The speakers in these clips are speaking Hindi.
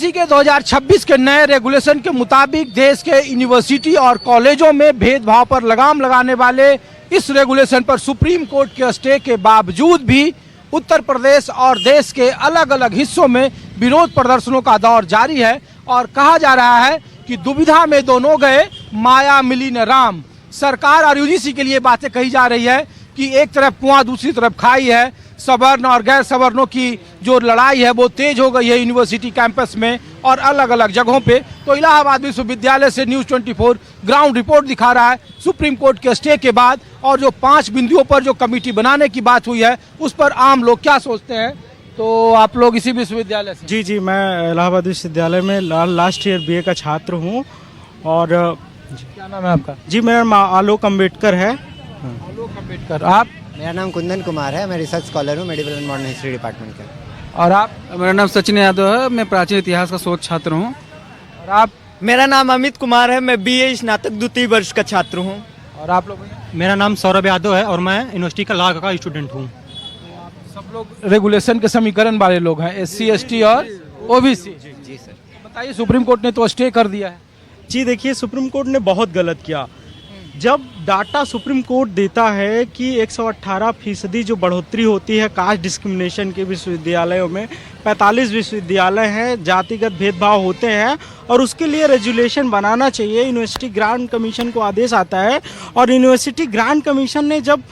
इसी के 2026 के नए रेगुलेशन के मुताबिक देश के यूनिवर्सिटी और कॉलेजों में भेदभाव पर लगाम लगाने वाले इस रेगुलेशन पर सुप्रीम कोर्ट के स्टे के बावजूद भी उत्तर प्रदेश और देश के अलग अलग हिस्सों में विरोध प्रदर्शनों का दौर जारी है और कहा जा रहा है कि दुविधा में दोनों गए, माया मिली न राम। सरकार और यूजीसी के लिए बातें कही जा रही है कि एक तरफ कुआं दूसरी तरफ खाई है। सवर्ण और गैर सवर्णों की जो लड़ाई है वो तेज हो गई है यूनिवर्सिटी कैंपस में और अलग अलग जगहों पे। तो इलाहाबाद विश्वविद्यालय से न्यूज़ 24 ग्राउंड रिपोर्ट दिखा रहा है सुप्रीम कोर्ट के स्टे के बाद, और जो 5 बिंदुओं पर जो कमेटी बनाने की बात हुई है उस पर आम लोग क्या सोचते हैं। तो आप लोग इसी विश्वविद्यालय से? जी, मैं इलाहाबाद विश्वविद्यालय में लास्ट ईयर बीए का छात्र हूँ। और क्या नाम है आपका? जी, मेरा नाम आलोक अम्बेडकर है। आलोक अम्बेडकर। आप? मेरा नाम कुंदन कुमार है, मैं रिसर्च स्कॉलर हूँ medical and modern history department का। और आप? मेरा नाम सचिन यादव है, मैं प्राचीन इतिहास का शोध छात्र हूँ। और आप? मेरा नाम अमित कुमार है, मैं बीए स्नातक द्वितीय वर्ष का छात्र हूँ। और आप लोग? मेरा नाम सौरभ यादव है और मैं यूनिवर्सिटी का लॉ का स्टूडेंट हूँ। सब लोग रेगुलेशन के समीकरण वाले लोग हैं, SC ST और OBC। जी सर। बताइए, सुप्रीम कोर्ट ने तो स्टे कर दिया है। जी देखिए, सुप्रीम कोर्ट ने बहुत गलत किया। जब डाटा सुप्रीम कोर्ट देता है कि 118% जो बढ़ोतरी होती है कास्ट डिस्क्रिमिनेशन के विश्वविद्यालयों में, 45 विश्वविद्यालय हैं जातिगत भेदभाव होते हैं और उसके लिए रेजुलेशन बनाना चाहिए। यूनिवर्सिटी ग्रांट कमीशन को आदेश आता है और यूनिवर्सिटी ग्रांट कमीशन ने जब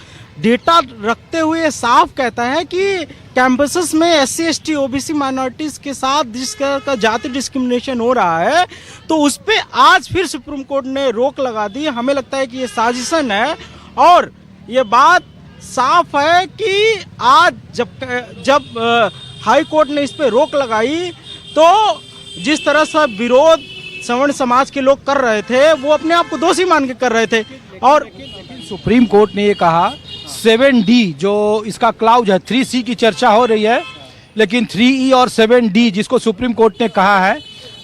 डेटा रखते हुए साफ कहता है कि कैंपसेस में SC ST OBC माइनॉरिटीज़ के साथ जिस का जाति डिस्क्रिमिनेशन हो रहा है, तो उस पे आज फिर सुप्रीम कोर्ट ने रोक लगा दी। हमें लगता है कि ये साजिशन है और ये बात साफ है कि आज जब हाई कोर्ट ने इस पे रोक लगाई तो जिस तरह से विरोध सवर्ण समाज के लोग कर रहे थे वो अपने आप को दोषी मान के कर रहे थे। और सुप्रीम कोर्ट ने ये कहा 7D जो इसका क्लाउज है, 3C की चर्चा हो रही है, लेकिन 3E और 7D जिसको सुप्रीम कोर्ट ने कहा है,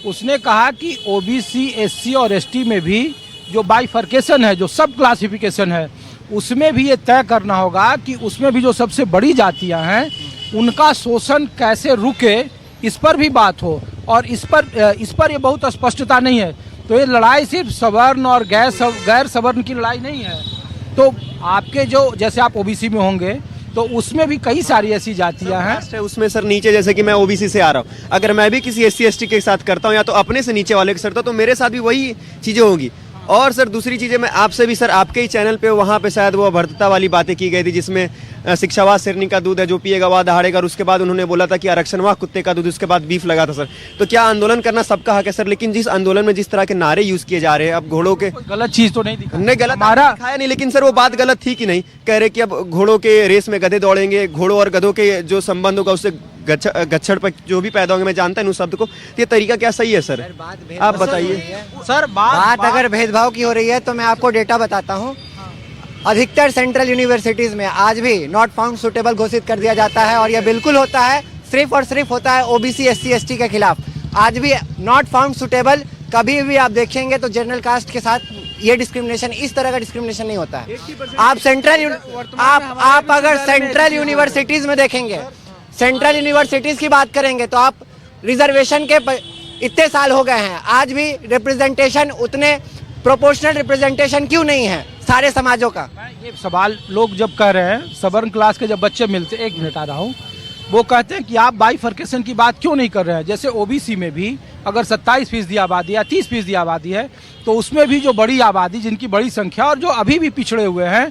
उसने कहा कि OBC SC और ST में भी जो बाइफर्केशन है, जो सब क्लासिफिकेशन है, उसमें भी ये तय करना होगा कि उसमें भी जो सबसे बड़ी जातियां हैं उनका शोषण कैसे रुके, इस पर भी बात हो। और इस पर ये बहुत स्पष्टता नहीं है। तो ये लड़ाई सिर्फ सवर्ण और गैर सवर्ण की लड़ाई नहीं है। तो आपके जो जैसे आप OBC में होंगे तो उसमें भी कई सारी ऐसी जातियां हैं। उसमें सर नीचे जैसे कि मैं OBC से आ रहा हूँ, अगर मैं भी किसी SC ST के साथ करता हूँ या तो अपने से नीचे वाले के साथ, तो मेरे साथ भी वही चीज़ें होंगी। और सर दूसरी चीज़ें मैं आपसे भी सर आपके ही चैनल पे वहाँ पे शायद वो भर्तता वाली बातें की गई थी जिसमें शिक्षावाद शेरनी का दूध है जो पिएगा वह दहाड़ेगा, और उसके बाद उन्होंने बोला था कि आरक्षण वह कुत्ते का दूध, उसके बाद बीफ लगा था सर। तो क्या आंदोलन करना सबका हक है सर, लेकिन जिस आंदोलन में जिस तरह के नारे यूज किए जा रहे हैं, अब घोड़ों के गलत चीज तो नहीं दिखा, नहीं गलत दिखाया नहीं, लेकिन सर वो बात गलत थी कि नहीं, कह रहे कि अब घोड़ों के रेस में गधे दौड़ेंगे, घोड़ों और गधों के जो संबंध होगा उससे गच्छड़ पर जो भी पैदा होंगे, मैं जानता हूँ उस शब्द को, ये तरीका क्या सही है सर? आप बताइए सर। बात अगर भेदभाव की हो रही है तो मैं आपको डेटा बताता हूँ। अधिकतर सेंट्रल यूनिवर्सिटीज में आज भी नॉट फाउंड सुटेबल घोषित कर दिया जाता है और यह बिल्कुल होता है, सिर्फ और सिर्फ होता है OBC SC ST के खिलाफ। आज भी नॉट फाउंड सुटेबल, कभी भी आप देखेंगे तो जनरल कास्ट के साथ ये डिस्क्रिमिनेशन, इस तरह का डिस्क्रिमिनेशन नहीं होता है। आप अगर सेंट्रल यूनिवर्सिटीज में देखेंगे, सेंट्रल यूनिवर्सिटीज की बात करेंगे तो आप रिजर्वेशन के इतने साल हो गए हैं, आज भी रिप्रेजेंटेशन उतने प्रोपोर्शनल रिप्रेजेंटेशन क्यों नहीं है सारे समाजों का? ये सवाल लोग जब कह रहे हैं, सवर्ण क्लास के जब बच्चे मिलते, 1 मिनट आ रहा हूँ, वो कहते हैं कि आप बाइफर्केशन की बात क्यों नहीं कर रहे हैं। जैसे OBC में भी अगर 27% आबादी या 30% आबादी है तो उसमें भी जो बड़ी आबादी, जिनकी बड़ी संख्या और जो अभी भी पिछड़े हुए हैं,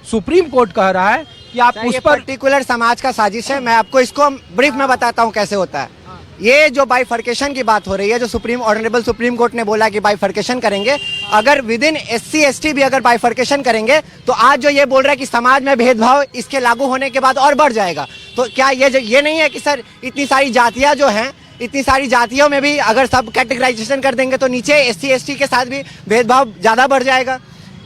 सुप्रीम कोर्ट कह रहा है कि आप उस पर पर्टिकुलर समाज का साजिश है। मैं आपको इसको ब्रीफ में बताता हूँ कैसे होता है। ये जो बाइफर्केशन की बात हो रही है, जो ऑनरेबल सुप्रीम कोर्ट ने बोला कि बाइफर्केशन करेंगे, अगर विद इन SC ST भी अगर बाइफर्केशन करेंगे तो आज जो ये बोल रहा है कि समाज में भेदभाव इसके लागू होने के बाद और बढ़ जाएगा, तो क्या ये नहीं है कि सर इतनी सारी जातियां जो हैं, इतनी सारी जातियों में भी अगर सब कैटेगराइजेशन कर देंगे तो नीचे SC ST के साथ भी भेदभाव ज़्यादा बढ़ जाएगा,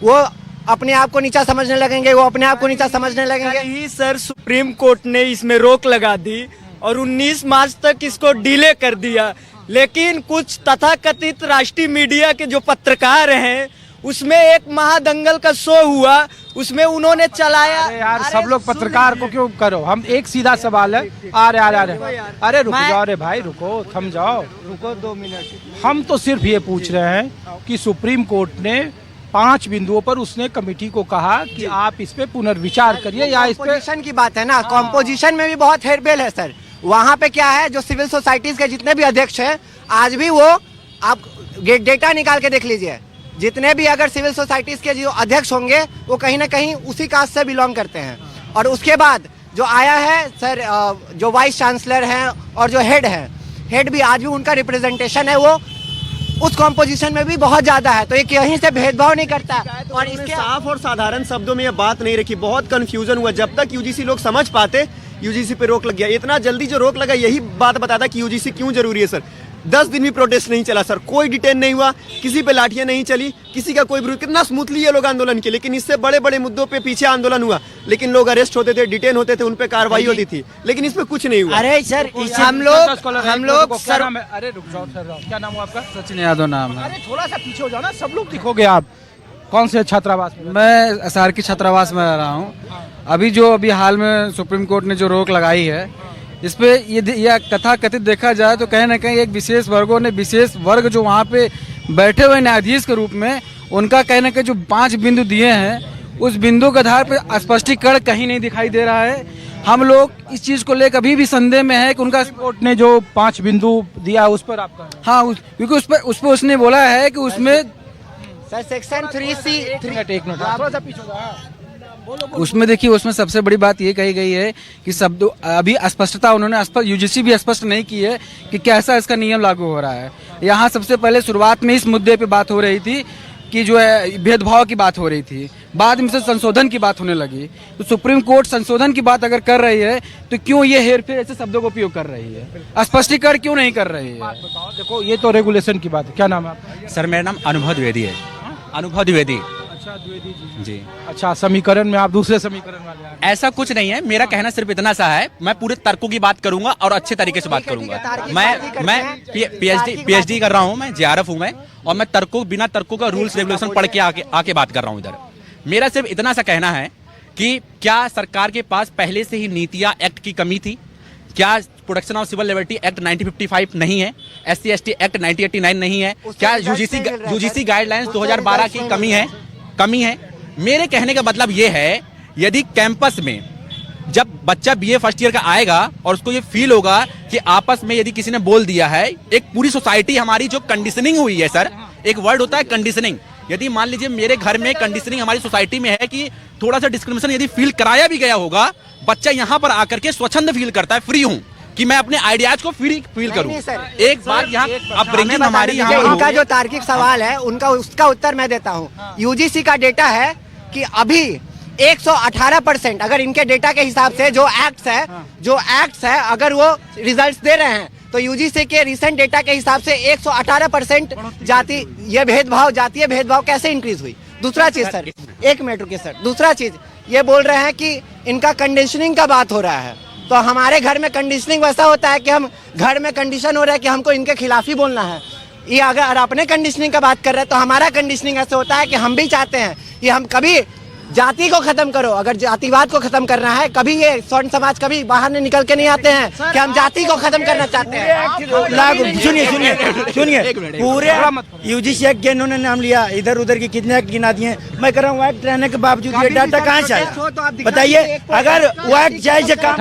वो अपने आप को नीचा समझने लगेंगे, वो अपने आप को नीचा समझने लगेंगे। ही सर सुप्रीम कोर्ट ने इसमें रोक लगा दी और 19 मार्च तक इसको डिले कर दिया, लेकिन कुछ तथाकथित राष्ट्रीय मीडिया के जो पत्रकार हैं उसमें एक महादंगल का शो हुआ उसमें उन्होंने चलाया। अरे यार सब लोग पत्रकार को क्यों करो, हम एक सीधा सवाल है। अरे रुक जाओ रे भाई, रुको, थम जाओ, रुको 2 मिनट। हम तो सिर्फ ये पूछ रहे हैं कि सुप्रीम कोर्ट ने 5 बिंदुओं पर उसने कमेटी को कहा कि आप इस पे पुनर्विचार करिए या इस पे। कॉम्पोजिशन की बात है ना, कॉम्पोजिशन में भी बहुत हेरफेर है सर। वहाँ पे क्या है, जो सिविल सोसाइटीज के जितने भी अध्यक्ष हैं, आज भी वो आप डेटा निकाल के देख लीजिए, जितने भी अगर सिविल सोसाइटीज के जो अध्यक्ष होंगे वो कहीं ना कहीं उसी कास्ट से बिलोंग करते हैं। और उसके बाद जो आया है सर, जो वाइस चांसलर हैं और जो हेड भी आज भी उनका रिप्रेजेंटेशन है, वो उस कॉम्पोजिशन में भी बहुत ज्यादा है। तो ये कहीं से भेदभाव नहीं करता। और इसके साफ और साधारण शब्दों में ये बात नहीं रखी, बहुत कंफ्यूजन हुआ। जब तक यूजीसी लोग समझ पाते, यूजीसी पे रोक लग गया। इतना जल्दी जो रोक लगा, यही बात बताता कि यूजीसी क्यों जरूरी है सर। 10 दिन भी प्रोटेस्ट नहीं चला सर, कोई डिटेन नहीं हुआ, किसी पे लाठियां नहीं चली, किसी का कोई विरोध। कितना स्मूथली ये लोग आंदोलन किए, लेकिन इससे बड़े बड़े मुद्दों पे पीछे आंदोलन हुआ, लेकिन लोग अरेस्ट होते थे, डिटेन होते थे, उन पे कार्रवाई होती थी, लेकिन इस पे कुछ नहीं हुआ। अरे सर हम लोग सर, अरे रुक जाओ सर, क्या नाम हुआ आपका? सचिन यादव नाम है। अरे थोड़ा सा पीछे हो जाओ ना, सब लोग दिखोगे आप। कौन से छात्रावास में? मैं एसआर की छात्रावास में रह रहा हूँ। अभी हाल में सुप्रीम कोर्ट ने जो रोक लगाई है, इस पे ये कथा कथित देखा जाए तो कहीं ना कहीं एक विशेष वर्ग जो वहाँ पे बैठे हुए न्यायाधीश के रूप में, उनका कहीं ना कहीं जो 5 बिंदु दिए हैं, उस बिंदु के आधार पर स्पष्टीकरण कहीं नहीं दिखाई दे रहा है। हम लोग इस चीज को लेकर अभी भी संदेह में है कि उनका कोर्ट ने जो 5 बिंदु दिया उस पर आपका? हाँ, क्योंकि उस पर उसने बोला है कि उसमें सर सेक्शन 3C एक मिनट थोड़ा सा पीछे हो जाओ। उसमें देखिए, उसमें सबसे बड़ी बात ये कही गई है कि शब्दों अभी स्पष्टता उन्होंने यूजीसी भी स्पष्ट नहीं की है कि कैसा इसका नियम लागू हो रहा है। यहाँ सबसे पहले शुरुआत में इस मुद्दे पे बात हो रही थी कि जो है भेदभाव की बात हो रही थी, बाद में से संशोधन की बात होने लगी। तो सुप्रीम कोर्ट संशोधन की बात अगर कर रही है तो क्यों ये हेरफेर ऐसे शब्दों का उपयोग कर रही है, स्पष्टीकरण क्यों नहीं कर रही है? देखो ये तो रेगुलेशन की बात है। क्या नाम है आपका? सर मेरा नाम अनुभव द्विवेदी है। अनुभव द्विवेदी अच्छा, द्विवेदी जी। अच्छा, समीकरण में आप दूसरे समीकरण वाले हैं। ऐसा कुछ नहीं है, मेरा कहना सिर्फ इतना सा है, मैं पूरे तर्कों की बात करूंगा और अच्छे तरीके से बात करूंगा। मैं पीएचडी कर रहा हूं, मैं जेआरएफ हूं मैं, और मैं बिना तर्कों का रूल्स रेगुलेशन पढ़ के आके बात कर रहा हूं इधर। मेरा सिर्फ इतना सा कहना है कि क्या सरकार के पास पहले से ही नीतियां एक्ट की कमी थी? क्या protection of civil liberty act 1955 नहीं है? SC/ST एक्ट 1989 नहीं है? क्या यूजीसी गाइडलाइंस 2012 की कमी है? मेरे कहने का मतलब ये है, यदि कैंपस में जब बच्चा बीए फर्स्ट ईयर का आएगा और उसको ये फील होगा कि आपस में यदि किसी ने बोल दिया है, एक पूरी सोसाइटी हमारी जो कंडीशनिंग हुई है सर, एक वर्ड होता है कंडीशनिंग। यदि मान लीजिए मेरे घर में कंडीशनिंग हमारी सोसाइटी में है कि थोड़ा सा डिस्क्रिमिनेशन यदि फील कराया भी गया होगा, बच्चा यहाँ पर आकर के स्वच्छंद फील करता है, फ्री हूँ कि मैं अपने आइडियाज को फील करूँ। एक बार यहाँ अपब्रिंगिंग हमारी यहाँ, उनका जो तार्किक सवाल है उसका उत्तर मैं देता हूँ। यूजीसी का डेटा है कि अभी 118% अगर इनके डेटा के हिसाब से जो एक्ट्स है अगर वो रिजल्ट्स दे रहे हैं, तो यूजीसी के रिसेंट डेटा के हिसाब से 118% जातीय भेदभाव कैसे इंक्रीज हुई? दूसरा चीज सर, 1 मिनट रुकिए सर, दूसरा चीज ये बोल रहे हैं कि इनका कंडीशनिंग का बात हो रहा है। तो हमारे घर में कंडीशनिंग वैसा होता है कि हम घर में कंडीशन हो रहा है कि हमको इनके खिलाफ ही बोलना है। ये अगर अपने कंडीशनिंग का बात कर रहे हैं तो हमारा कंडीशनिंग ऐसे होता है कि हम भी चाहते हैं कि हम कभी जाति को खत्म करो, अगर जातिवाद को खत्म करना है, कभी ये स्वर्ण समाज कभी बाहर नहीं निकल के नहीं आते हैं कि हम जाति को खत्म करना चाहते हैं। सुनिए पूरे यूजीसी एक्ट के इन्होंने नाम लिया, इधर उधर की कितने एक्ट गिना दिए। मैं कह रहा हूँ एक्ट रहने के बावजूद ये डाटा कहाँ से आया बताइए? अगर वो एक्ट चाहिए से काम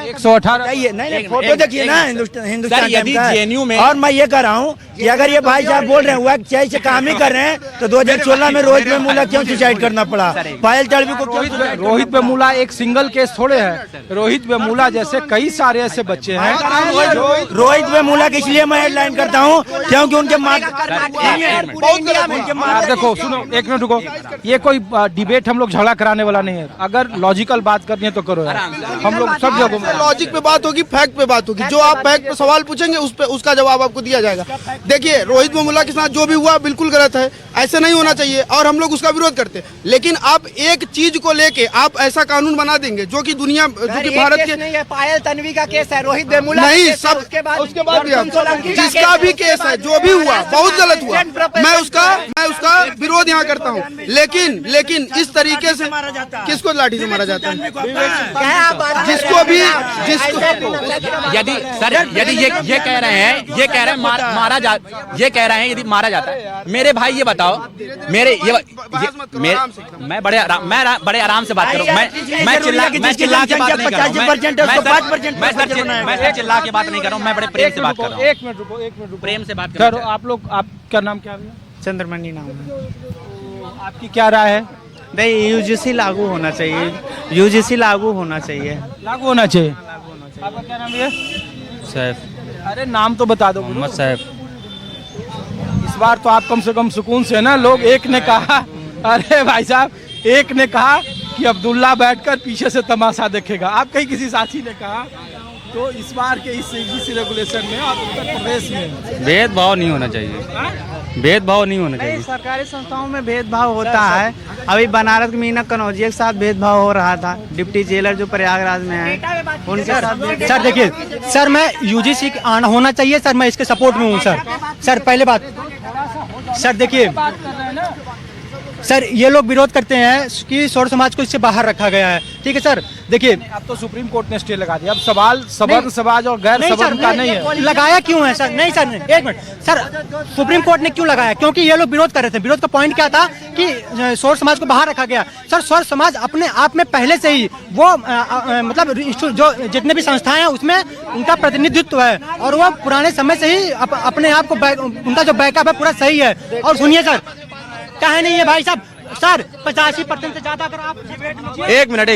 118 नहीं, फोटो देखिए ना हिंदुस्तान यदि जेएनयू में, और मैं ये कह रहा हूँ कि अगर ये भाई साहब बोल रहे हैं वो एक्ट चाहिए से काम ही कर रहे हैं, तो 2016 में रोहित वेमुला क्यों सुसाइड करना पड़ा? पायल तड़वी को रोहित वेमुला एक सिंगल केस थोड़े है। रोहित वेमुला जैसे कई सारे ऐसे बच्चे हैं। रोहित वेमुला की इसलिए मैं हेडलाइन करता हूँ क्योंकि उनके देखो सुनो, 1 मिनट रुको, ये कोई डिबेट हम लोग झगड़ा कराने वाला नहीं है। अगर लॉजिकल बात करनी है तो करो यार, हम लोग सब जगह लॉजिक पे बात होगी, फैक्ट पे बात होगी। जो आप फैक्ट पे सवाल पूछेंगे उसका जवाब आपको दिया जाएगा। देखिए रोहित वेमुला के साथ जो भी हुआ बिल्कुल गलत है, ऐसे नहीं होना चाहिए और हम लोग उसका विरोध करते हैं। है, लेकिन आप एक चीज को लेके आप ऐसा कानून बना देंगे जो कि दुनिया जो कि भारत के नहीं है, पायल तन्वी का केस है, रोहित वेमुला नहीं का केस है, सब उसके बाद भी जिसका भी केस है जो भी हुआ बहुत गलत हुआ, मैं उसका विरोध यहाँ करता हूँ, लेकिन इस तरीके से किसको लाठी से मारा जाता है, जिसको भी यदि ये कह रहे हैं यदि मारा जाता है, मेरे भाई ये बताओ, मैं बड़े आराम से बात करूँ, मैं चिल्ला के बात नहीं कर रहा हूँ, मैं चिल्ला के बात नहीं कर रहा हूँ, मैं बड़े प्रेम से बात कर रहा हूँ। एक मिनट रुको प्रेम से बात कर आप लोग, आपका नाम क्या है? चंद्रमणि नाम है। आपकी क्या राय है? भाई यूजीसी लागू होना चाहिए, यूजीसी लागू होना चाहिए। लागू होना चाहिए। आपका क्या नाम है? सैफ। अरे नाम तो बता दो। मोहम्मद सैफ। इस बार तो आप कम से कम सुकून से ना, लोग एक ने कहा, अरे भाई साहब, एक ने कहा कि अब्दुल्ला बैठकर पीछे से तमाशा देखेगा, आप कहीं किसी साथी ने कहा, तो इस बार के इस रेगुलेशन में और उत्तर प्रदेश में भेदभाव नहीं होना चाहिए, भेदभाव नहीं होना चाहिए। सरकारी संस्थाओं में भेदभाव होता है। अभी बनारस मीना कनौजिया के साथ भेदभाव हो रहा था, डिप्टी जेलर जो प्रयागराज में है उनके साथ। सर देखिए, सर मैं यूजीसी आना होना चाहिए सर, मैं इसके सपोर्ट में हूँ सर पहले बात सर देखिए सर, ये लोग विरोध करते हैं कि सौर समाज को इससे बाहर रखा गया है, ठीक है सर। देखिए अब तो सुप्रीम कोर्ट ने स्टे लगा दिया, अब सवाल सवर्ण समाज और गैर सवर्ण का नहीं है। लगाया क्यों है सर? नहीं सर, एक मिनट सर, सुप्रीम कोर्ट ने क्यों लगाया? क्योंकि ये लोग विरोध कर रहे थे। विरोध का पॉइंट क्या था कि सौर समाज को बाहर रखा गया। सर सौर समाज अपने आप में पहले से ही वो मतलब जो जितने भी संस्थाएं हैं उसमें उनका प्रतिनिधित्व है, और वो पुराने समय से ही अपने आप को उनका जो बैकअप है पूरा सही है। और सुनिए सर, कहा नहीं है भाई साहब, सर 85% से ज्यादा अगर आप एक मिनट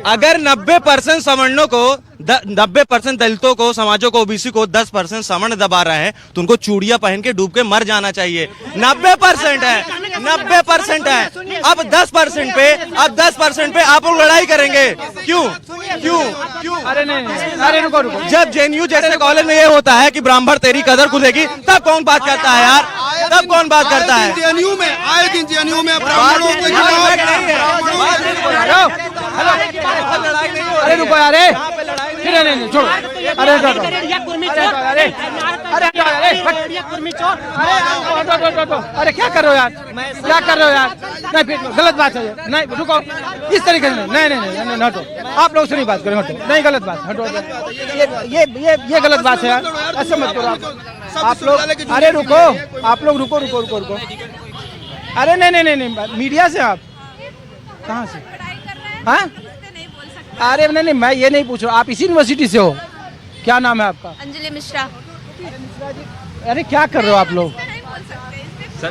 अगर 90% सवर्णों को 90% दलितों को, समाजों को, ओबीसी को 10% सवर्ण दबा रहे हैं तो उनको चूड़ियां पहन के डूब के मर जाना चाहिए। 90% है, 90% है। अब 10% पे आप लोग लड़ाई करेंगे क्यों? अरे नहीं, अरे रुको। जब जेएनयू जैसे कॉलेज में ये होता है कि ब्राह्मण तेरी कदर खुदेगी, तब कौन बात करता है यार? तब कौन बात करता है? जेएनयू में आए दिन जेएनयू में ब्राह्मणों को अरे रुको यार, फिर नहीं छोड़ो, अरे अरे क्या कर रहे हो यार, क्या कर रहे हो यार? नहीं फिर गलत बात है, नहीं रुको, इस तरीके से नहीं हटो, आप लोग से नहीं बात करें, हटो, नहीं गलत बात, हटो, ये गलत बात है यार, ऐसे मत करो आप लोग। अरे रुको, आप लोग रुको। अरे नहीं, मीडिया से आप कहाँ से? हाँ, अरे नहीं, मैं ये नहीं पूछ रहा, आप इसी यूनिवर्सिटी से हो? क्या नाम है आपका? अंजलि मिश्रा। अरे क्या कर रहे हो आप लोग? सर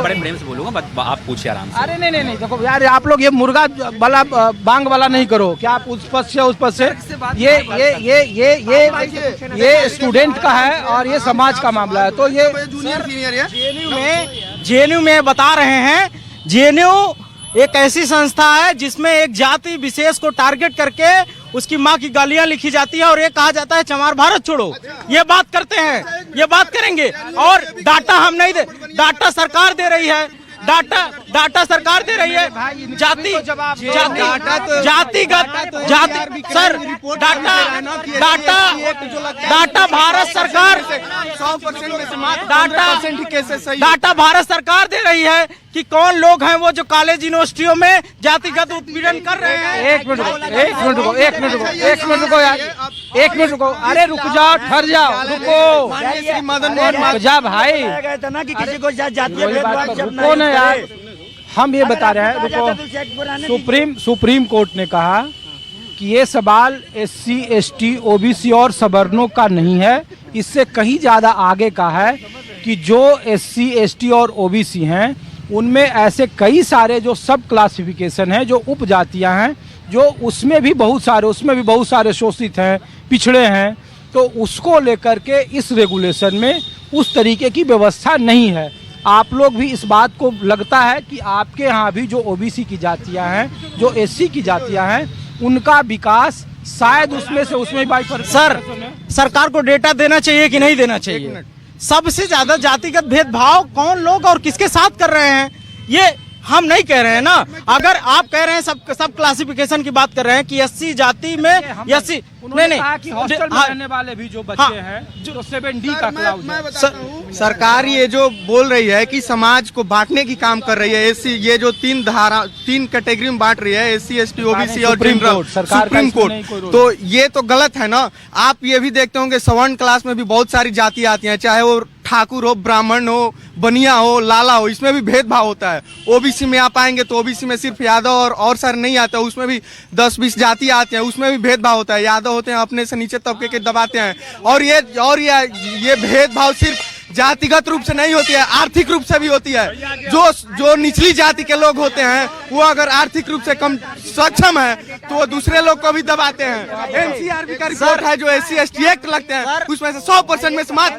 बड़े प्रेम से बोलूंगा, आप पूछिए आराम से। अरे नहीं, देखो यार, आप लोग ये मुर्गा वाला बांग वाला नहीं करो, क्या आप उस पद से ये स्टूडेंट का है और ये समाज का मामला है, तो ये जेएनयू में बता रहे हैं, जेएनयू एक ऐसी संस्था है जिसमें एक जाति विशेष को टारगेट करके उसकी माँ की गालियां लिखी जाती है और ये कहा जाता है चमार भारत छोड़ो। ये बात करते हैं, ये बात करेंगे, और डाटा हम नहीं दे, डाटा सरकार दे रही है, डाटा सरकार दे रही है। जातिगत सर, डाटा भारत सरकार, डाटा भारत सरकार दे रही है कि कौन लोग हैं वो जो कॉलेज यूनिवर्सिटियों में जातिगत उत्पीड़न कर रहे हैं। एक मिनट रुको यार, एक मिनट रुको, अरे रुक जाओ, ठहर जाओ, रुको जा भाई, ना कि किसी को रुको ना यार, हम ये बता रहे हैं, रुको। सुप्रीम कोर्ट ने कहा कि ये सवाल SC ST OBC और सवर्णों का नहीं है, इससे कहीं ज्यादा आगे का है कि जो SC ST और OBC हैं उनमें ऐसे कई सारे जो सब क्लासिफिकेशन हैं, जो उपजातियां हैं, जो उसमें भी बहुत सारे शोषित हैं, पिछड़े हैं, तो उसको लेकर के इस रेगुलेशन में उस तरीके की व्यवस्था नहीं है। आप लोग भी इस बात को लगता है कि आपके यहाँ भी जो OBC की जातियां हैं, जो SC की जातियां हैं, उनका विकास शायद उसमें बाई पर सर, सरकार को डेटा देना चाहिए कि नहीं देना चाहिए? सबसे ज्यादा जातिगत भेदभाव कौन लोग और किसके साथ कर रहे हैं, ये हम नहीं कह रहे हैं ना। अगर आप कह रहे हैं सब क्लासिफिकेशन की बात कर रहे हैं कि 80 जाति में 80 नहीं कहा कि हॉस्टल में रहने वाले भी जो बच्चे हैं जो 7D का क्लाउज है। सरकार ये जो बोल रही है कि समाज को बांटने की काम कर रही है, एससी ये जो तीन कैटेगरी में बांट रही है, एससी एसटी ओबीसी और जनरल सुप्रीम कोर्ट, तो ये तो गलत है ना। आप ये भी देखते होंगे सवर्ण क्लास में भी बहुत सारी जाति आती हैं, चाहे वो ठाकुर हो, ब्राह्मण हो, बनिया हो, लाला हो, इसमें भी भेदभाव होता है। ओबीसी में आप आएंगे तो ओबीसी में सिर्फ यादव और सर नहीं आता, उसमें भी 10-20 जाति आते हैं, उसमें भी भेदभाव होता है। यादव होते हैं अपने से नीचे तबके के दबाते हैं, और ये भेदभाव सिर्फ जातिगत रूप से नहीं होती है, आर्थिक रूप से भी होती है। जो निचली जाति के लोग होते हैं वो अगर आर्थिक रूप से कम सक्षम है तो वो दूसरे लोग को भी दबाते हैं। एनसीआरबी का रिपोर्ट है जो SC ST एक्ट लगते हैं उसमें से 100% में समाज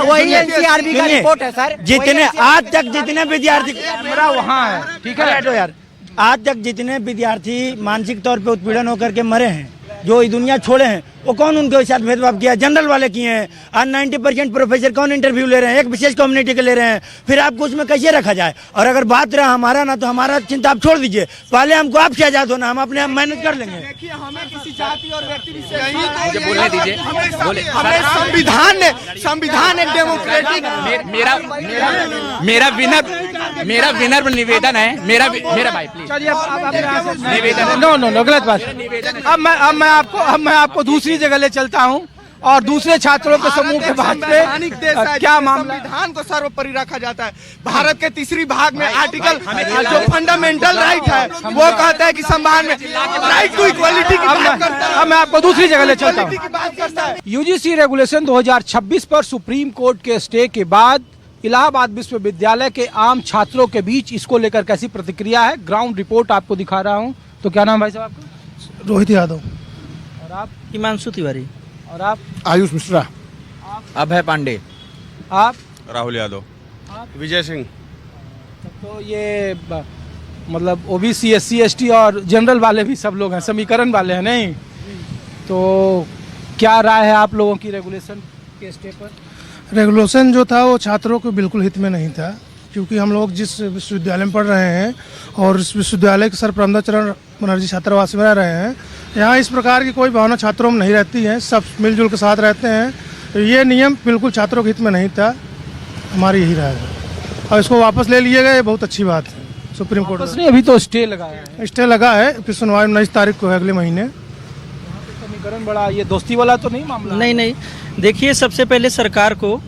वही एनसीआरबी का रिपोर्ट है सर। जितने आज तक जितने विद्यार्थी वहाँ है, ठीक है यार, आज तक जितने विद्यार्थी मानसिक तौर पे उत्पीड़न होकर के मरे हैं, जो ये दुनिया छोड़े हैं, वो कौन उनके साथ भेदभाव किया? जनरल वाले किए हैं। आज 90% प्रोफेसर कौन इंटरव्यू ले रहे हैं? एक विशेष कम्युनिटी के ले रहे हैं। फिर आपको उसमें कैसे रखा जाए? और अगर बात रहा हमारा ना, तो हमारा चिंता आप छोड़ दीजिए, पहले हमको आपसे आजाद होना, हम अपने आप मैनेज कर लेंगे। हमें किसी जाति और व्यक्ति बोलने दीजिए, संविधान एक डेमोक्रेटिक मेरा विनम्र निवेदन है, मेरा भाई प्लीज निवेदन। नो गलत बात। अब मैं आपको दूसरी जगह ले चलता हूं और दूसरे छात्रों के समूह के बात पे क्या मामला। संविधान को सर्वोपरि रखा जाता है। भारत के तीसरी भाग में आर्टिकल जो फंडामेंटल राइट है वो कहता है कि संविधान में राइट टू इक्वालिटी की बात करता है। अब मैं आपको दूसरी जगह ले चलता हूं। यूजीसी रेगुलेशन 2026 पर सुप्रीम कोर्ट के स्टे के बाद इलाहाबाद विश्वविद्यालय के आम छात्रों के बीच इसको लेकर कैसी प्रतिक्रिया है, ग्राउंड रिपोर्ट आपको दिखा रहा हूं। तो क्या नाम भाई साहब आपका? रोहित यादव। और आप? हिमांशु तिवारी। और आप? आयुष मिश्रा। अभय पांडे। आप? राहुल यादव। विजय सिंह। तो ये मतलब ओबीसी SC ST और जनरल वाले भी सब लोग हैं, समीकरण वाले हैं नहीं? तो क्या राय है आप लोगों की रेगुलेशन के स्टे पर? रेगुलेशन जो था वो छात्रों के बिल्कुल हित में नहीं था, क्योंकि हम लोग जिस विश्वविद्यालय में पढ़ रहे हैं और इस विश्वविद्यालय के सरप्रबंधक बनर्जी छात्रावास में रह रहे हैं, यहाँ इस प्रकार की कोई भावना छात्रों में नहीं रहती है, सब मिलजुल के साथ रहते हैं। तो ये नियम बिल्कुल छात्रों के हित में नहीं था, हमारी यही राय है। और इसको वापस ले लिए गए, बहुत अच्छी बात है। सुप्रीम कोर्ट ने अभी तो स्टे लगाया है, स्टे लगा है, फिर सुनवाई 19 तारीख को है, अगले महीने। समीकरण बड़ा ये दोस्ती वाला तो नहीं मामला? नहीं, देखिए सबसे पहले सरकार को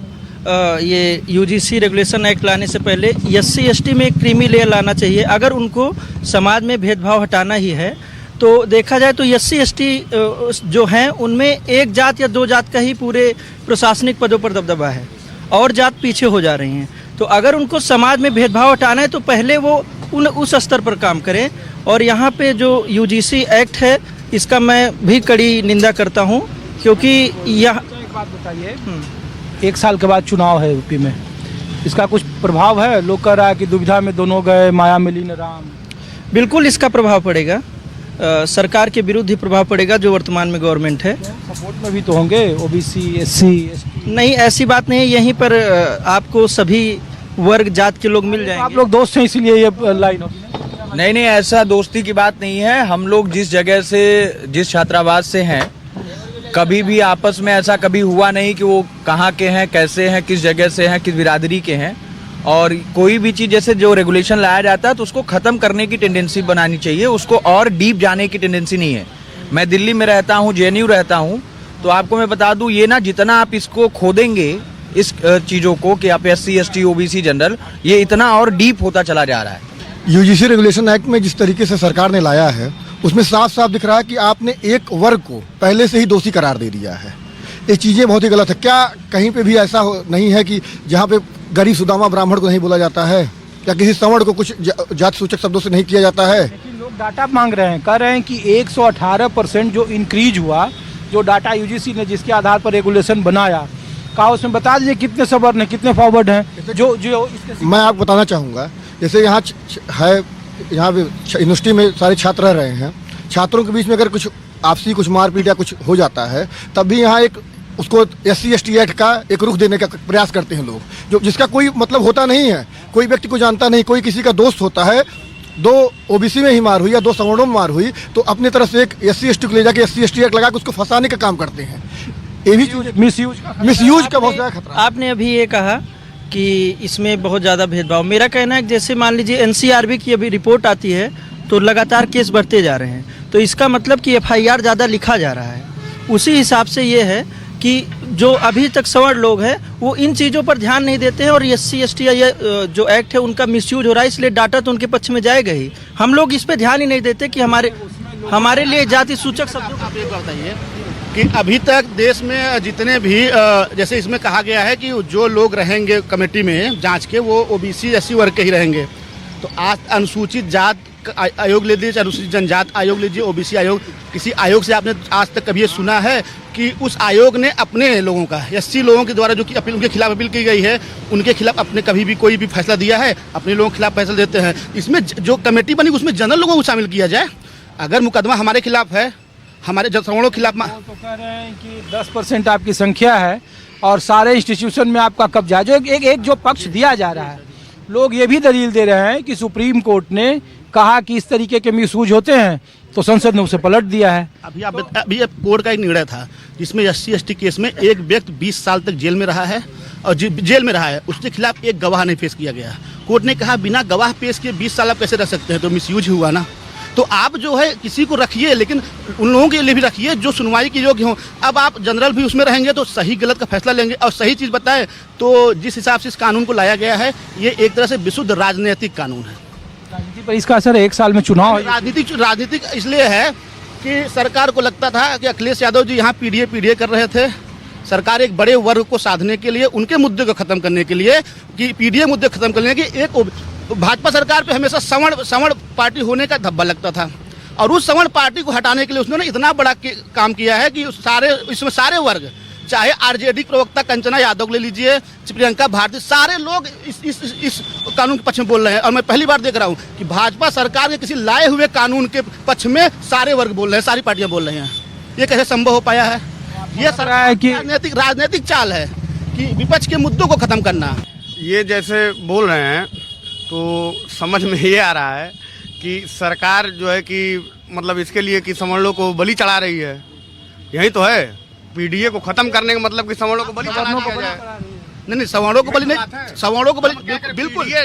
ये यूजीसी रेगुलेशन एक्ट लाने से पहले SC ST में एक क्रीमी लेयर लाना चाहिए। अगर उनको समाज में भेदभाव हटाना ही है तो देखा जाए तो SC ST जो हैं उनमें एक जात या दो जात का ही पूरे प्रशासनिक पदों पर दबदबा है और जात पीछे हो जा रही हैं। तो अगर उनको समाज में भेदभाव हटाना है तो पहले वो उस स्तर पर काम करें। और यहाँ पे जो UGC एक्ट है इसका मैं भी कड़ी निंदा करता हूँ, क्योंकि यह एक बात बताइए, 1 साल के बाद चुनाव है यूपी में, इसका कुछ प्रभाव है? लोग कह रहा है कि दुविधा में दोनों गए, माया मिली न राम। बिल्कुल इसका प्रभाव पड़ेगा, सरकार के विरुद्ध ही प्रभाव पड़ेगा जो वर्तमान में गवर्नमेंट है। सपोर्ट में भी तो होंगे ओबीसी SC ST? नहीं, ऐसी बात नहीं है। यहीं पर आपको सभी वर्ग जात के लोग मिल जाएंगे। आप लोग दोस्त हैं इसीलिए ये लाइन होगी? नहीं, ऐसा दोस्ती की बात नहीं है। हम लोग जिस जगह से, जिस छात्रावास से हैं, कभी भी आपस में ऐसा कभी हुआ नहीं कि वो कहाँ के हैं, कैसे हैं, किस जगह से हैं, किस बिरादरी के हैं। और कोई भी चीज़ जैसे जो रेगुलेशन लाया जाता है तो उसको ख़त्म करने की टेंडेंसी बनानी चाहिए, उसको और डीप जाने की टेंडेंसी नहीं है। मैं दिल्ली में रहता हूँ, JNU रहता हूँ, तो आपको मैं बता दूँ ये ना, जितना आप इसको खोदेंगे इस चीज़ों को कि आप SC ST OBC जनरल, ये इतना और डीप होता चला जा रहा है। यूजीसी रेगुलेशन एक्ट में जिस तरीके से सरकार ने लाया है उसमें साफ साफ दिख रहा है कि आपने एक वर्ग को पहले से ही दोषी करार दे दिया है। ये चीज़ें बहुत ही गलत है। क्या कहीं पे भी ऐसा नहीं है कि जहाँ पे गरीब सुदामा ब्राह्मण को नहीं बोला जाता है, या किसी सवर्ण को कुछ जात सूचक शब्दों से नहीं किया जाता है? लेकिन लोग डाटा मांग रहे हैं, कह रहे हैं कि 118% जो इंक्रीज हुआ, जो डाटा यूजीसी ने जिसके आधार पर रेगुलेशन बनाया, कहा उसमें बता दीजिए कितने सवर्ण हैं, कितने फॉरवर्ड हैं जो इसके। मैं आपको बताना चाहूँगा, जैसे यहाँ है, यहाँ यूनिवर्सिटी में सारे छात्र रह रहे हैं, छात्रों के बीच में अगर कुछ आपसी कुछ मारपीट या कुछ हो जाता है तब भी यहाँ एक उसको SC/ST एक्ट का एक रुख देने का प्रयास करते हैं लोग, जो जिसका कोई मतलब होता नहीं है। कोई व्यक्ति को जानता नहीं, कोई किसी का दोस्त होता है, 2 OBC में ही मार हुई या 2 सवर्णों में मार हुई तो अपनी तरफ से एक SC/ST को ले जाके SC/ST एक्ट लगा के उसको फंसाने का काम करते हैं। ये भी मिसयूज का बहुत ज़्यादा खतरा। आपने अभी ये कहा कि इसमें बहुत ज़्यादा भेदभाव। मेरा कहना है कि जैसे मान लीजिए NCRB की अभी रिपोर्ट आती है तो लगातार केस बढ़ते जा रहे हैं, तो इसका मतलब कि FIR ज़्यादा लिखा जा रहा है। उसी हिसाब से ये है कि जो अभी तक सवर्ण लोग हैं वो इन चीज़ों पर ध्यान नहीं देते हैं और SC/ST या जो एक्ट है उनका मिसयूज हो रहा है, इसलिए डाटा तो उनके पक्ष में जाएगा ही। हम लोग इस पर ध्यान ही नहीं देते कि हमारे लिए जाति सूचक शब्दों का उपयोग बताइए कि अभी तक देश में जितने भी जैसे इसमें कहा गया है कि जो लोग रहेंगे कमेटी में जांच के वो OBC SC वर्ग के ही रहेंगे। तो आज अनुसूचित जात आयोग ले लीजिए, अनुसूचित जनजात आयोग लीजिए, OBC आयोग, किसी आयोग से आपने आज तक कभी ये सुना है कि उस आयोग ने अपने लोगों का SC लोगों के द्वारा जो कि अपील उनके खिलाफ अपील की गई है उनके खिलाफ अपने कभी भी कोई भी फैसला दिया है? अपने लोगों के खिलाफ फैसला देते हैं। इसमें जो कमेटी बनी उसमें जनरल लोगों को शामिल किया जाए। अगर मुकदमा हमारे खिलाफ है, हमारे सवर्णों के खिलाफ तो कह रहे हैं कि 10% आपकी संख्या है और सारे इंस्टीट्यूशन में आपका कब्जा है। जो एक जो पक्ष दिया जा रहा है, लोग ये भी दलील दे रहे हैं कि सुप्रीम कोर्ट ने कहा कि इस तरीके के मिसयूज होते हैं तो संसद ने उसे पलट दिया है। अभी कोर्ट का एक निर्णय था जिसमें SC/ST केस में एक व्यक्ति 20 साल तक जेल में रहा है और जेल में रहा है, उसके खिलाफ एक गवाह नहीं पेश किया गया। कोर्ट ने कहा बिना गवाह पेश किए 20 साल आप कैसे रह सकते हैं? तो मिसयूज हुआ ना। तो आप जो है किसी को रखिए, लेकिन उन लोगों के लिए भी रखिए जो सुनवाई के योग्य हों। अब आप जनरल भी उसमें रहेंगे तो सही गलत का फैसला लेंगे और सही चीज़ बताएं। तो जिस हिसाब से इस कानून को लाया गया है ये एक तरह से विशुद्ध राजनीतिक कानून है। राजनीति पर इसका असर 1 साल में चुनाव है। राजनीतिक इसलिए है कि सरकार को लगता था कि अखिलेश यादव जी यहाँ पीडीए कर रहे थे। सरकार एक बड़े वर्ग को साधने के लिए, उनके मुद्दे को खत्म करने के लिए, कि पीडीए मुद्दे खत्म करने के लिए एक भाजपा सरकार पे हमेशा सवर्ण पार्टी होने का धब्बा लगता था और उस सवर्ण पार्टी को हटाने के लिए उसने इतना बड़ा काम किया है कि इसमें सारे वर्ग, चाहे आरजेडी प्रवक्ता कंचना यादव ले लीजिए, प्रियंका भारती, सारे लोग इस कानून के पक्ष में बोल रहे हैं। और मैं पहली बार देख रहा हूं कि भाजपा सरकार के किसी लाए हुए कानून के पक्ष में सारे वर्ग बोल रहे हैं, सारी पार्टियां बोल रही हैं। ये कैसे संभव हो पाया है? ये सरकार की राजनीतिक चाल है कि विपक्ष के मुद्दों को खत्म करना। ये जैसे बोल रहे हैं तो समझ में ये आ रहा है कि सरकार जो है कि मतलब इसके लिए कि सवर्णों को बलि चढ़ा रही है। यही तो है, पीडीए को खत्म करने का मतलब कि सवर्णों को बलि चढ़ा दिया जाए। नहीं, सवर्णों को बलि नहीं, सवर्णों को बलि बिल्कुल। ये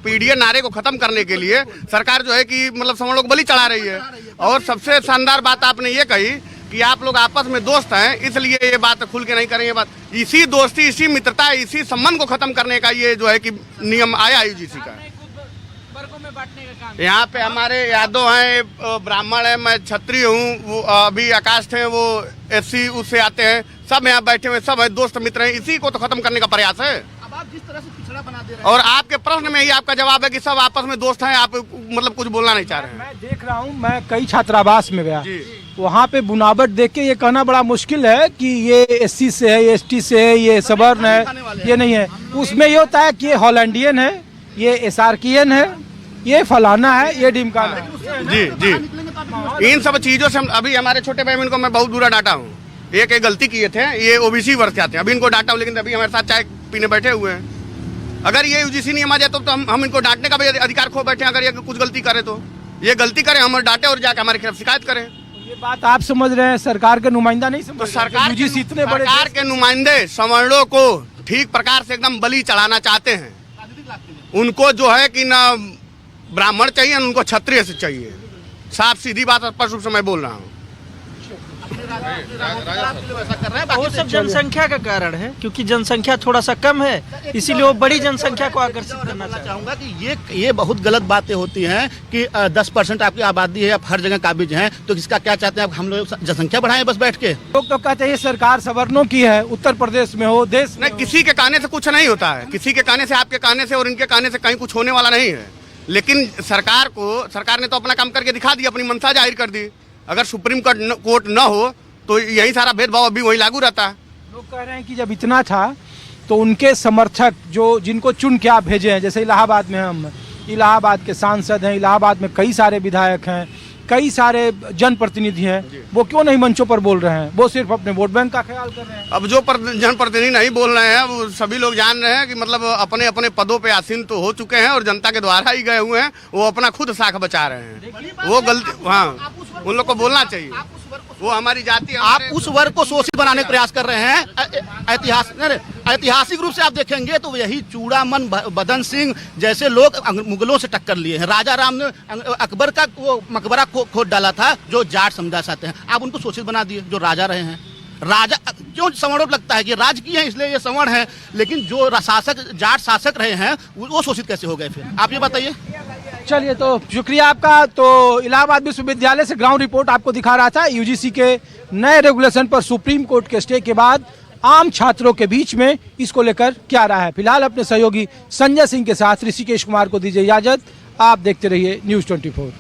पीडीए नारे को खत्म करने के लिए सरकार जो है कि मतलब सवर्णों को बलि चढ़ा रही है। और सबसे शानदार बात आपने ये कही कि आप लोग आपस में दोस्त हैं, इसलिए ये बात खुल के नहीं करेंगे। बात इसी दोस्ती, इसी मित्रता, इसी संबंध को खत्म करने का ये जो है कि नियम आया UGC का। यहाँ पे हमारे यादव हैं, ब्राह्मण हैं, मैं क्षत्रिय हूँ, वो अभी आकाश थे वो SC उससे आते हैं, सब यहाँ बैठे हुए सब है, दोस्त मित्र हैं। इसी को तो खत्म करने का प्रयास है। अब आप जिस तरह से पिछड़ा बना दे रहे हैं और आपके प्रश्न में ही आपका जवाब है कि सब आपस में दोस्त हैं, आप मतलब कुछ बोलना नहीं चाह रहे हैं। मैं देख रहा हूँ, मैं कई छात्रावास में गया, वहाँ पे बुनावट देख के ये कहना बड़ा मुश्किल है कि ये SC से है, ये ST से है, ये सवर्ण है, ये नहीं है। उसमें ये होता है कि ये हॉलैंडियन है, ये SRKN है, ये फलाना है, ये ढिमकाना है। जी इन सब चीजों से अभी हमारे छोटे भाई इनको मैं बहुत बुरा डांटा हूँ। एक गलती किए थे, ये OBC वर्ग के आते हैं, अभी इनको डांटा हूँ, लेकिन अभी हमारे साथ चाय पीने बैठे हुए हैं। अगर ये UGC नियम आ जाए तो हम इनको डांटने का भी अधिकार खो बैठे हैं। अगर ये कुछ गलती करे तो ये गलती करें, हम डांटे और जाकर हमारे खिलाफ शिकायत करें। ये बात आप समझ रहे हैं, सरकार के नुमाइंदा नहीं समझ। तो सरकार के नुमाइंदे सवर्णों को ठीक प्रकार से एकदम बलि चढ़ाना चाहते हैं। उनको जो है कि ना ब्राह्मण चाहिए, उनको क्षत्रिय से चाहिए। साफ सीधी बात स्पष्ट रूप से मैं बोल रहा हूँ। वो सब जनसंख्या का कारण है, क्योंकि जनसंख्या थोड़ा सा कम है, इसीलिए वो बड़ी जनसंख्या को आकर्षित करना चाहूंगा कि ये बहुत गलत बातें होती हैं कि 10% आपकी आबादी है, आप हर जगह काबिज हैं, तो इसका क्या चाहते हैं आप? हम लोग जनसंख्या बढ़ाएं बस बैठ के। लोग तो कहते हैं सरकार सवर्णों की है, उत्तर प्रदेश में हो, देश नहीं, किसी के कहने से कुछ नहीं होता है। किसी के कहने से, आपके कहने से और इनके कहने से कहीं कुछ होने वाला नहीं है। लेकिन सरकार ने तो अपना काम करके दिखा दिया, अपनी मंशा जाहिर कर दी। अगर सुप्रीम कोर्ट न हो तो यही सारा भेदभाव अभी वही लागू रहता है। लोग कह रहे हैं कि जब इतना था तो उनके समर्थक जिनको चुन के आप भेजे हैं, जैसे इलाहाबाद में हम इलाहाबाद के सांसद हैं, इलाहाबाद में कई सारे विधायक हैं, कई सारे जनप्रतिनिधि हैं वो क्यों नहीं मंचों पर बोल रहे हैं? वो सिर्फ अपने वोट बैंक का ख्याल कर रहे हैं। अब जो जनप्रतिनिधि नहीं बोल रहे हैं वो सभी लोग जान रहे हैं कि मतलब अपने अपने पदों पे आसीन तो हो चुके हैं और जनता के द्वारा ही गए हुए हैं, वो अपना खुद साख बचा रहे हैं। वो गलती, हाँ, उन लोग को बोलना चाहिए। वो हमारी जाति, आप उस वर्ग को शोषित बनाने का प्रयास कर रहे हैं। ऐतिहासिक रूप से आप देखेंगे तो यही चूड़ामन, बदन सिंह जैसे लोग मुगलों से टक्कर लिए हैं। राजा राम ने अकबर का वो मकबरा खोद डाला था, जो जाट समझा चाहते हैं, आप उनको शोषित बना दिए जो राजा रहे हैं। राजा क्यों सवर्णों को लगता है कि राजकीय है इसलिए ये सवर्ण है, लेकिन जो शासक जाट शासक रहे हैं वो शोषित कैसे हो गए? फिर आप ये बताइए। चलिए, तो शुक्रिया आपका। तो इलाहाबाद विश्वविद्यालय से ग्राउंड रिपोर्ट आपको दिखा रहा था। यूजीसी के नए रेगुलेशन पर सुप्रीम कोर्ट के स्टे के बाद आम छात्रों के बीच में इसको लेकर क्या रहा है। फिलहाल अपने सहयोगी संजय सिंह के साथ ऋषिकेश कुमार को दीजिए इजाजत। आप देखते रहिए News 24।